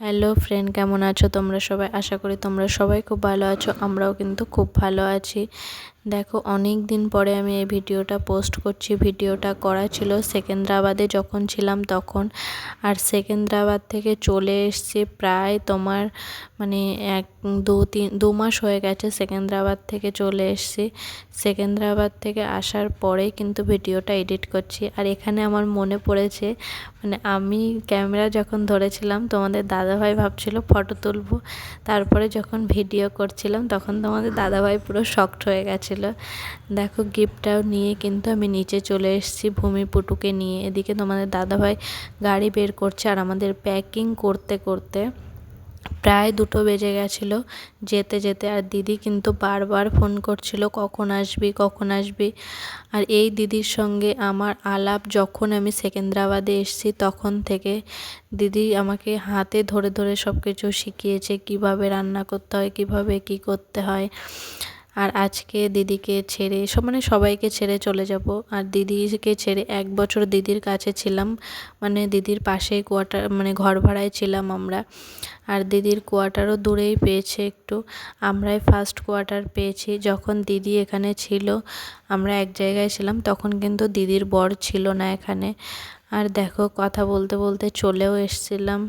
Hello friend, কেমন আছো তোমরা সবাই? আশা করি তোমরা সবাই খুব ভালো আছো। আমরাও কিন্তু খুব ভালো আছি। দেখো, অনেক দিন পরে আমি এই ভিডিওটা পোস্ট করছি। ভিডিওটা করা ছিল সেকেন্দ্রাবাদে যখন ছিলাম তখন। আর সেকেন্দ্রাবাদ থেকে চলে এসছি প্রায় তোমার মানে 2 মাস হয়ে গেছে সেকেন্দ্রাবাদ থেকে চলে এসছি। সেকেন্দ্রাবাদ থেকে আসার পরে কিন্তু ভিডিওটা এডিট করছি। আর এখানে আমার মনে পড়েছে, মানে আমি ক্যামেরা যখন ধরেছিলাম তোমাদের দাদাভাই ভাবছিল ফটো তুলবো, তারপরে যখন ভিডিও করছিলাম তখন তোমাদের দাদাভাই পুরো শকড হয়ে গেছিলো। দেখো, গিফটটাও নিয়ে কিন্তু আমি নিচে চলে এসেছি ভূমিপুটুকে নিয়ে। এদিকে তোমাদের দাদাভাই গাড়ি বের করছে আর আমাদের প্যাকিং করতে করতে প্রায় 2টো বেজে গেছিলো যেতে যেতে। আর দিদি কিন্তু বারবার ফোন করছিল কখন আসবি কখন আসবি। আর এই দিদির সঙ্গে আমার আলাপ যখন আমি সেকেন্দ্রাবাদে এসেছি তখন থেকে। দিদি আমাকে হাতে ধরে ধরে সব কিছু শিখিয়েছে, কিভাবে রান্না করতে হয়, কিভাবে কি করতে হয়। আর আজকে দিদিকে ছেড়ে সবাইকে ছেড়ে চলে যাব। আর দিদিকে ছেড়ে 1 বছর দিদির কাছে ছিলাম, মানে দিদির পাশেই কোয়ার্টার, মানে ঘর ভাড়ায় ছিলাম আমরা। আর দিদির কোয়ার্টারও দূরেই পেয়েছে একটু, আমরাই ফার্স্ট কোয়ার্টার পেয়েছি। যখন দিদি এখানে ছিল আমরা এক জায়গায় ছিলাম, তখন কিন্তু দিদির বর ছিল না এখানে। আর দেখো, কথা বলতে বলতে চলেও এসেছিলাম।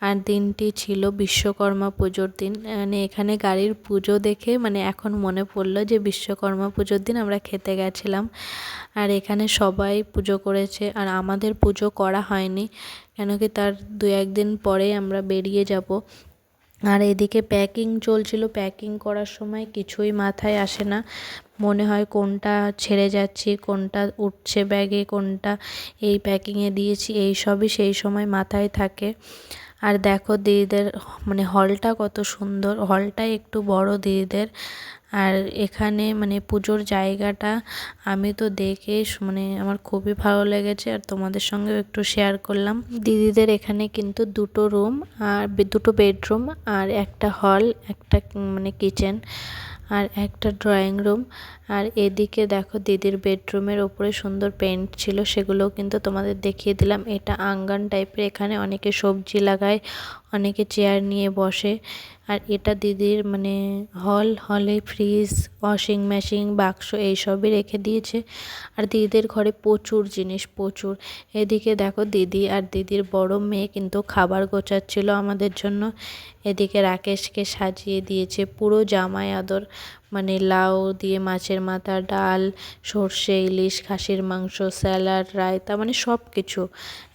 আর দিনটি ছিল বিশ্বকর্মা পুজোর দিন। মানে এখানে গাড়ির পুজো দেখে মানে এখন মনে পড়লো যে বিশ্বকর্মা পুজোর দিন আমরা খেতে গেছিলাম। আর এখানে সবাই পুজো করেছে আর আমাদের পুজো করা হয়নি, কেন কি তার 2-1 দিন পরে আমরা বেরিয়ে যাব। আর এদিকে প্যাকিং চলছিল। প্যাকিং করার সময় কিছুই মাথায় আসে না, মনে হয় কোনটা ছেড়ে যাচ্ছি, কোনটা উঠছে ব্যাগে, কোনটা এই প্যাকিংয়ে দিয়েছি, এই সবই সেই সময় মাথায় থাকে। আর দেখো দিদিদের মানে হলটা কত সুন্দর, হলটাই একটু বড় দিদিদের। আর এখানে মানে পুজোর জায়গাটা আমি তো দেখে মানে আমার খুবই ভালো লেগেছে আর তোমাদের সঙ্গেও একটু শেয়ার করলাম। দিদিদের এখানে কিন্তু 2টো রুম আর 2টো বেডরুম আর একটা হল, একটা মানে কিচেন আর একটা ড্রয়িং রুম। আর এদিকে দেখো দিদির বেডরুমের ওপরে সুন্দর পেন্ট ছিল, সেগুলোও কিন্তু তোমাদের দেখিয়ে দিলাম। এটা আঙ্গন টাইপের, এখানে অনেকে সবজি লাগায়, অনেকে চেয়ার নিয়ে বসে। আর এটা দিদির মানে হলে ফ্রিজ, ওয়াশিং মেশিন, বাক্স এইসবই রেখে দিয়েছে। আর দিদিদের ঘরে প্রচুর জিনিস, প্রচুর। এদিকে দেখো দিদি আর দিদির বড় মেয়ে কিন্তু খাবার গোছাচ্ছিল আমাদের জন্য। এদিকে রাকেশকে সাজিয়ে দিয়েছে পুরো জামাই আদর, মানে লাউ দিয়ে মাছের মাথা, ডাল, সর্ষে ইলিশ, খাসির মাংস, স্যালাড, রায়তা, মানে সব কিছু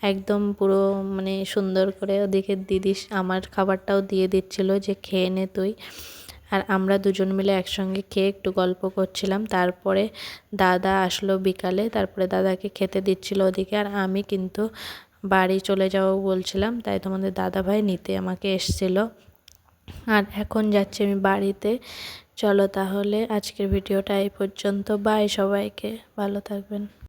একদম পুরো মানে সুন্দর করে। ওদিকে দিদি আমার খাবারটাও দিয়ে দিচ্ছিল যে খেয়ে নে তুই। আর আমরা দুজন মিলে একসঙ্গে খেয়ে একটু গল্প করছিলাম। তারপরে দাদা আসলো বিকালে, তারপরে দাদাকে খেতে দিচ্ছিল ওদিকে। আর আমি কিন্তু বাড়ি চলে যাবো বলছিলাম, তাই তোমাদের দাদাভাই নিতে আমাকে এসছিল। আর এখন যাচ্ছি আমি বাড়িতে। চলো তাহলে আজকের ভিডিওটা এই পর্যন্ত। বাই সবাইকে, ভালো থাকবেন।